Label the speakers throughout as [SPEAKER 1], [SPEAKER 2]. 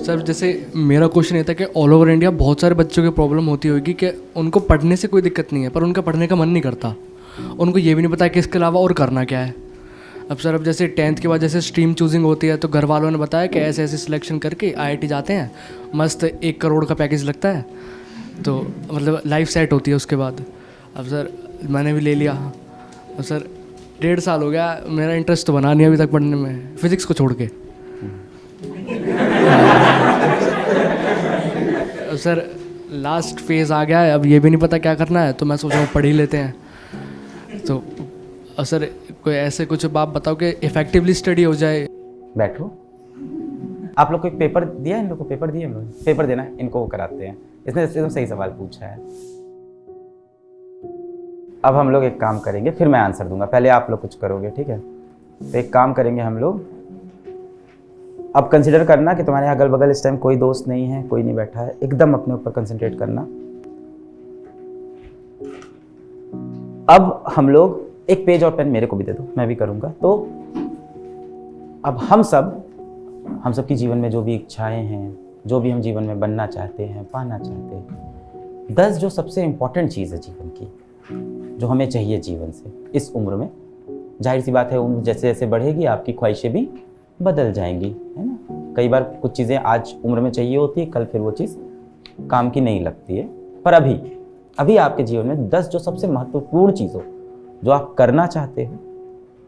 [SPEAKER 1] Sir जैसे मेरा question ये था कि ऑल ओवर इंडिया बहुत सारे बच्चों की प्रॉब्लम होती होगी कि उनको पढ़ने से कोई दिक्कत नहीं है पर उनका पढ़ने का मन नहीं करता, उनको ये भी नहीं पता कि इसके अलावा और करना क्या है। अब सर अब जैसे 10th के बाद जैसे स्ट्रीम चूजिंग होती है तो घर वालों ने बताया कि ऐसे ऐसे सिलेक्शन करके IIT जाते हैं, मस्त 1 करोड़ का पैकेज लगता है, तो मतलब लाइफ सेट होती है उसके बाद। अब सर मैंने भी ले लिया। अब सर 1.5 साल हो गया, मेरा इंटरेस्ट तो बना नहीं अभी तक पढ़ने में, फिज़िक्स को छोड़ के। अब सर लास्ट फेज़ आ गया है, अब ये भी नहीं पता क्या करना है, तो मैं सोच रहा हूँ पढ़ ही लेते हैं। तो सर कोई ऐसे कुछ आप बताओ कि इफेक्टिवली स्टडी हो जाए।
[SPEAKER 2] बैठो। आप लोग को एक पेपर दिया, इन लोग को पेपर दिया, हम लोग पेपर देना है, इनको वो कराते हैं। इसने एकदम सही सवाल पूछा है। अब हम लोग एक काम करेंगे, फिर मैं आंसर दूंगा, पहले आप लोग कुछ करोगे, ठीक है? तो एक काम करेंगे हम लोग, अब कंसिडर करना कि तुम्हारे अगल बगल इस टाइम कोई दोस्त नहीं है, कोई नहीं बैठा है, एकदम अपने ऊपर कंसंट्रेट करना। अब हम लोग एक पेज और पेन मेरे को भी दे दो, मैं भी करूंगा। तो अब हम सब की जीवन में जो भी इच्छाएं हैं, जो भी हम जीवन में बनना चाहते हैं, पाना चाहते हैं, 10 जो सबसे इंपॉर्टेंट चीज़ है जीवन की, जो हमें चाहिए जीवन से इस उम्र में। जाहिर सी बात है, उम्र जैसे जैसे बढ़ेगी आपकी ख्वाहिशें भी बदल जाएंगी, है ना? कई बार कुछ चीज़ें आज उम्र में चाहिए होती है, कल फिर वो चीज़ काम की नहीं लगती है। पर अभी आपके जीवन में 10 जो सबसे महत्वपूर्ण चीज़ हो, जो आप करना चाहते हो,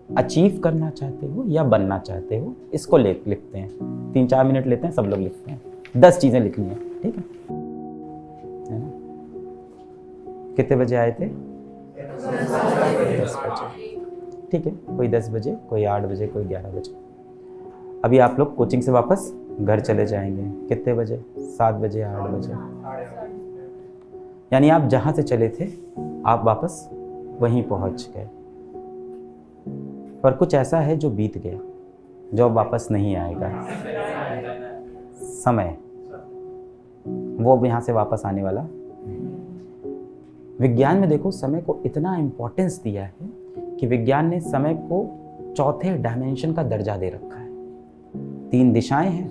[SPEAKER 2] अचीव करना चाहते हो या बनना चाहते हो, इसको लिखते हैं। 3-4 मिनट लेते हैं, सब लोग लिखते हैं। 10 चीज़ें लिखनी है, ठीक है ना? कितने बजे आए थे? 10 बजे, ठीक है। कोई 10 बजे, कोई 8 बजे, कोई 11 बजे। अभी आप लोग कोचिंग से वापस घर चले जाएंगे कितने बजे? 7 बजे, 8 बजे। यानी आप जहाँ से चले थे आप वापस वहीं पहुँच गए। पर कुछ ऐसा है जो बीत गया, जो अब वापस नहीं आएगा। समय, वो अब यहाँ से वापस आने वाला। विज्ञान में देखो, समय को इतना इम्पोर्टेंस दिया है कि विज्ञान ने समय को 4थे डायमेंशन का दर्जा दे रखा है। 3 दिशाएं हैं,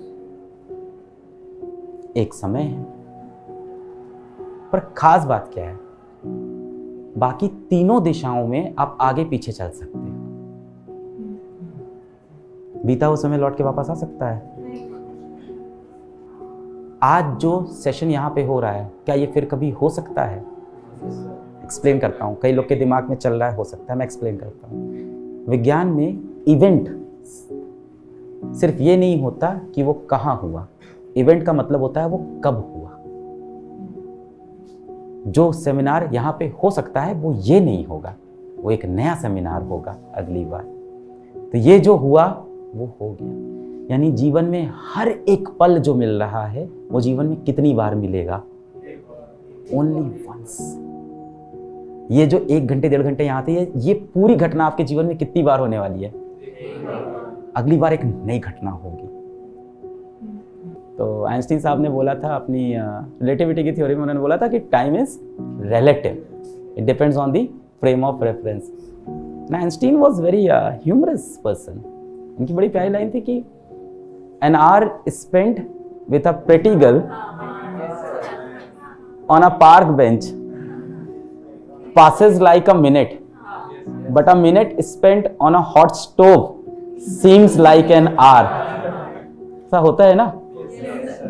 [SPEAKER 2] एक समय है। पर खास बात क्या है, बाकी तीनों दिशाओं में आप आगे पीछे चल सकते हैं। बीता हुआ समय लौट के वापस आ सकता है। आज जो सेशन यहाँ पे हो रहा है, क्या ये फिर कभी हो सकता है? एक्सप्लेन करता हूँ, कई लोग के दिमाग में चल रहा है, हो सकता है, मैं एक्सप्लेन करता हूँ। विज्ञान में इवेंट सिर्फ ये नहीं होता कि वो कहाँ हुआ, इवेंट का मतलब होता है वो कब हुआ। जो सेमिनार यहाँ पे हो सकता है वो ये नहीं होगा, वो एक नया सेमिनार होगा अगली बार। तो ये जो हुआ वो हो गया। यानी जीवन में हर एक पल जो मिल रहा है वो जीवन में कितनी बार मिलेगा? Only once. ये जो 1 घंटे 1.5 घंटे यहाँ थे, ये पूरी घटना आपके जीवन में कितनी बार होने वाली है? अगली बार एक नई घटना होगी। तो आइंस्टीन साहब ने बोला था अपनी रिलेटिविटी की थ्योरी में, उन्होंने बोला था कि time is relative, it depends on the frame of reference. Einstein was very humorous person. उनकी बड़ी प्यारी लाइन थी कि an hour spent with a pretty girl on a park bench passes like a minute, but a minute spent on a hot stove seems like an hour। ऐसा होता है ना?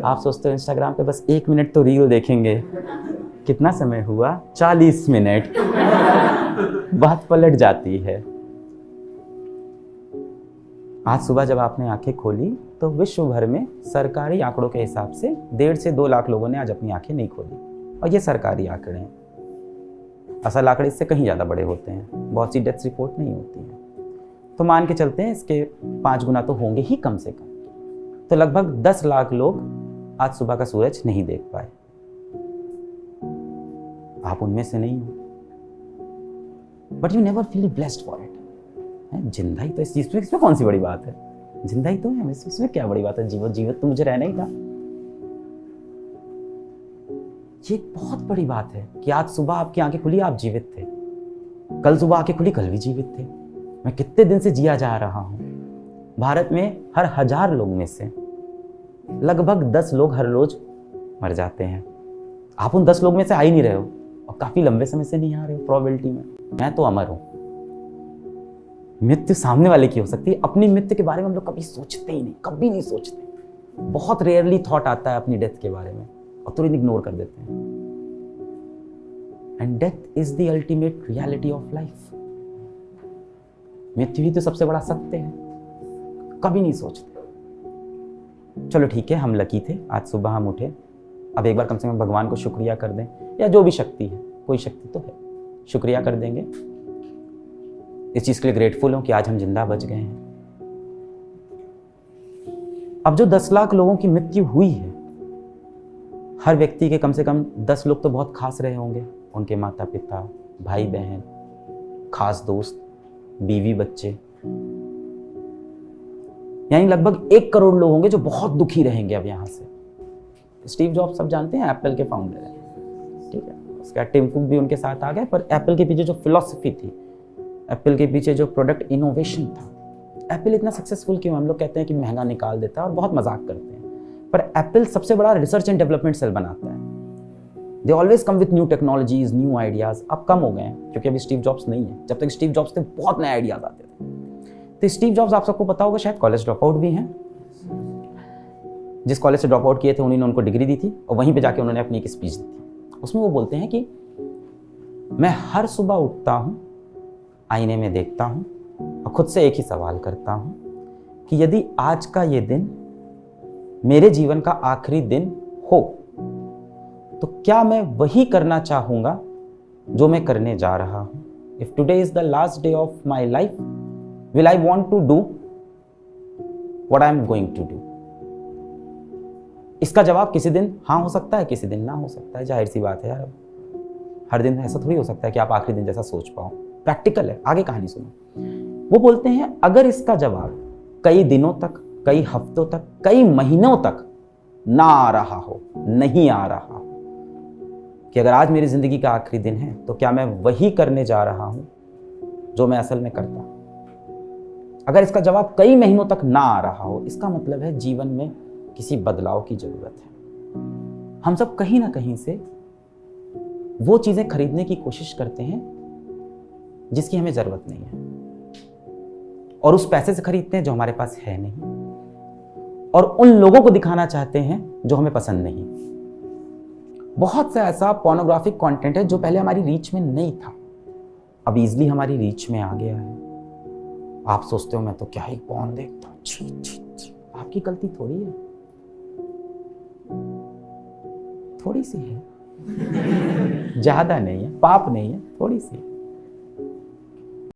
[SPEAKER 2] आप सोचते हो इंस्टाग्राम पे बस 1 मिनट तो रील देखेंगे, कितना समय हुआ? 40 मिनट। बात पलट जाती है। आज सुबह जब आपने आंखें खोली तो विश्व भर में सरकारी आंकड़ों के हिसाब से 1.5 से 2 लाख लोगों ने आज अपनी आंखें नहीं खोली, और ये सरकारी आंकड़े हैं। असल आंकड़े इससे कहीं ज़्यादा बड़े होते हैं, बहुत सी डेथ्स रिपोर्ट नहीं होती हैं। तो मान के चलते हैं इसके 5 गुना तो होंगे ही कम से कम। तो लगभग 10 लाख लोग आज सुबह का सूरज नहीं देख पाए। आप उनमें से नहीं हो, but you never feel blessed for it. जिंदा ही तो इस चीज में, इसमें कौन सी बड़ी बात है? जिंदा ही तो है, इसमें क्या बड़ी बात है? जीवित तो मुझे रहना ही था। ये एक बहुत बड़ी बात है कि आज सुबह आपकी आंखें खुली, आप जीवित थे। कल सुबह आंखें खुली, कल भी जीवित थे। मैं कितने दिन से जिया जा रहा हूं। भारत में हर 1000 लोग में से लगभग 10 लोग हर रोज मर जाते हैं। आप उन 10 लोग में से आ ही नहीं रहे हो और काफी लंबे समय से नहीं आ रहे हो प्रोबेबिलिटी में। मैं तो अमर हूं। मृत्यु सामने वाले की हो सकती है, अपनी मृत्यु के बारे में हम लोग कभी सोचते ही नहीं, कभी नहीं सोचते। बहुत रेयरली थॉट आता है अपनी डेथ के बारे में और तुरंत इग्नोर कर देते हैं। And death is the ultimate reality of life. मृत्यु ही तो सबसे बड़ा सत्य है, कभी नहीं सोचते। चलो ठीक है, हम लकी थे, आज सुबह हम उठे। अब एक बार कम से कम भगवान को शुक्रिया कर दें, या जो भी शक्ति है, कोई शक्ति तो है, शुक्रिया कर देंगे। इस चीज के लिए ग्रेटफुल हूं कि आज हम जिंदा बच गए हैं। अब जो 10 लाख लोगों की मृत्यु हुई है, हर व्यक्ति के कम से कम 10 लोग तो बहुत खास रहे होंगे, उनके माता पिता, भाई बहन, खास दोस्त, बीवी बच्चे, यानी लगभग 1 करोड़ लोग होंगे जो बहुत दुखी रहेंगे अब यहां से। स्टीव जॉब्स सब जानते हैं, एप्पल के फाउंडर हैं, ठीक है। उसका टिम कुक भी उनके साथ आ गए, पर एप्पल के पीछे जो फिलॉसफी थी, एप्पल के पीछे जो प्रोडक्ट इनोवेशन था, एप्पल इतना सक्सेसफुल क्यों? हम लोग कहते हैं कि महंगा निकाल देता है और बहुत मजाक करते हैं, पर एप्पल सबसे बड़ा रिसर्च एंड डेवलपमेंट सेल बनाता है। They always come with new technologies, new ideas. अब कम हो गए हैं क्योंकि अभी स्टीव जॉब्स नहीं है। जब तक स्टीव जॉब्स थे बहुत नए आइडियाज आते थे। तो स्टीव जॉब्स, आप सबको पता होगा, शायद कॉलेज ड्रॉप आउट भी हैं। जिस कॉलेज से ड्रॉप आउट किए थे उन्होंने उनको डिग्री दी थी और वहीं पे जाके उन्होंने अपनी एक स्पीच दी थी। उसमें वो बोलते हैं कि मैं हर सुबह उठता हूं, आईने में देखता हूं और खुद से एक ही सवाल करता हूं कि यदि आज का ये दिन मेरे जीवन का आखिरी दिन हो तो क्या मैं वही करना चाहूंगा जो मैं करने जा रहा हूं? If today is the last day of my life, will I want to do what I am going to do? इसका जवाब किसी दिन हाँ हो सकता है, किसी दिन ना हो सकता है। जाहिर सी बात है यार, अब हर दिन ऐसा थोड़ी हो सकता है कि आप आखिरी दिन जैसा सोच पाओ। प्रैक्टिकल है, आगे कहानी सुनो। वो बोलते हैं अगर इसका जवाब कई दिनों तक, कई हफ्तों तक, कई महीनों तक ना आ रहा हो, नहीं आ रहा हो, कि अगर आज मेरी जिंदगी का आखिरी दिन है तो क्या मैं वही करने जा रहा हूं जो मैं असल में करता हूं? अगर इसका जवाब कई महीनों तक ना आ रहा हो, इसका मतलब है जीवन में किसी बदलाव की जरूरत है। हम सब कहीं ना कहीं से वो चीजें खरीदने की कोशिश करते हैं जिसकी हमें जरूरत नहीं है, और उस पैसे से खरीदते हैं जो हमारे पास है नहीं, और उन लोगों को दिखाना चाहते हैं जो हमें पसंद नहीं। बहुत सा ऐसा पोर्नोग्राफिक कंटेंट है जो पहले हमारी रीच में नहीं था, अब इजीली हमारी रीच में आ गया है। आप सोचते हो मैं तो क्या ही पॉर्न देखता हूं, छी छी छी। आपकी गलती थोड़ी है, थोड़ी सी है, ज्यादा नहीं है, पाप नहीं है, थोड़ी सी है।